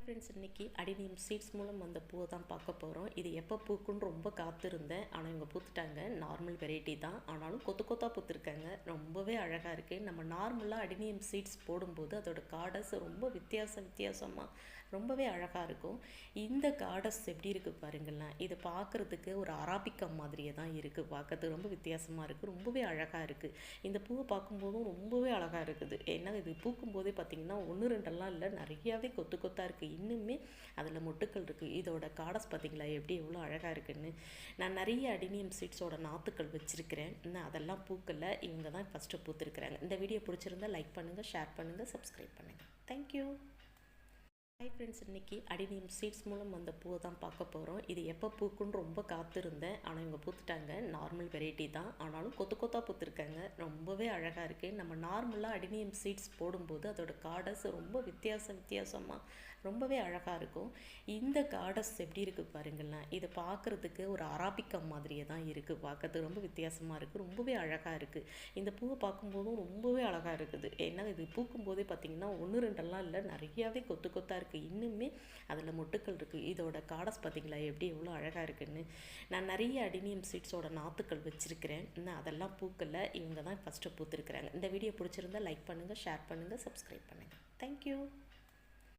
Friends, இன்றைக்கி adenium seeds மூலம் வந்த பூவை தான் பார்க்க போகிறோம். இது எப்போ பூக்குன்னு ரொம்ப காத்திருந்தேன். ஆனால் இவங்க பூத்துட்டாங்க. நார்மல் வெரைட்டி தான், ஆனாலும் கொத்து கொத்தாக பூத்துருக்காங்க. ரொம்பவே அழகாக இருக்குது. நம்ம நார்மலாக அடினியம் சீட்ஸ் போடும்போது அதோட கார்டஸ் ரொம்ப வித்தியாசமாக ரொம்பவே அழகாக இருக்கும். இந்த கார்டஸ் எப்படி இருக்குது பாருங்களேன். இது பார்க்குறதுக்கு ஒரு அராபிக்கா மாதிரியே தான் இருக்குது. பார்க்கறதுக்கு ரொம்ப வித்தியாசமாக இருக்குது. ரொம்பவே அழகாக இருக்குது. இந்த பூவை பார்க்கும்போதும் ரொம்பவே அழகாக இருக்குது. ஏன்னா இது பூக்கும்போதே பார்த்திங்கன்னா 1 2 இல்லை, நிறையாவே கொத்து கொத்தாக இருக்குது. இன்னுமே அதில் மொட்டுக்கள் இருக்குது. இதோட கார்டஸ் பார்த்திங்களா எப்படி எவ்வளோ அழகாக இருக்குதுன்னு. நான் நிறைய அடினியம் சீட்ஸோட நாற்றுக்கள் வச்சுருக்கிறேன். இன்னும் அதெல்லாம் பூக்கலை. இவங்க தான் ஃபஸ்ட்டு பூத்துருக்குறாங்க. இந்த வீடியோ பிடிச்சிருந்தா லைக் பண்ணுங்கள், ஷேர் பண்ணுங்கள், சப்ஸ்கிரைப் பண்ணுங்கள். தேங்க்யூ. ஹாய் ஃப்ரெண்ட்ஸ், இன்றைக்கி அடினியம் சீட்ஸ் மூலம் வந்த பூவை தான் பார்க்க போகிறோம். இது எப்போ பூக்குன்னு ரொம்ப காத்திருந்தேன். ஆனால் இவங்க பூத்துட்டாங்க. நார்மல் வெரைட்டி தான், ஆனாலும் கொத்து கொத்தாக பூத்துருக்காங்க. ரொம்பவே அழகாக இருக்குது. நம்ம நார்மலாக அடினியம் சீட்ஸ் போடும்போது அதோட கார்டஸ் ரொம்ப வித்தியாசமாக ரொம்பவே அழகாக இருக்கும். இந்த கார்டஸ் எப்படி இருக்குது பாருங்களேன். இது பார்க்குறதுக்கு ஒரு அராபிக்கா மாதிரியே தான் இருக்குது. பார்க்கறதுக்கு ரொம்ப வித்தியாசமாக இருக்குது. ரொம்பவே அழகாக இருக்குது. இந்த பூவை பார்க்கும்போதும் ரொம்பவே அழகாக இருக்குது. ஏன்னா இது பூக்கும்போதே பார்த்திங்கன்னா 1 2 இல்லை, நிறையாவே கொத்து கொத்தாக இருக்குது. இன்னுமே அதில் மொட்டுக்கள் இருக்குது. இதோட கார்டஸ் பார்த்திங்களா எப்படி எவ்வளோ அழகாக இருக்குதுன்னு. நான் நிறைய அடினியம் சீட்ஸோட நாற்றுக்கள் வச்சுருக்கிறேன். இன்னும் அதெல்லாம் பூக்கலை. இவங்க தான் ஃபஸ்ட்டு பூத்துருக்குறாங்க. இந்த வீடியோ பிடிச்சிருந்தா லைக் பண்ணுங்கள், ஷேர் பண்ணுங்கள், சப்ஸ்கிரைப் பண்ணுங்கள். தேங்க்யூ.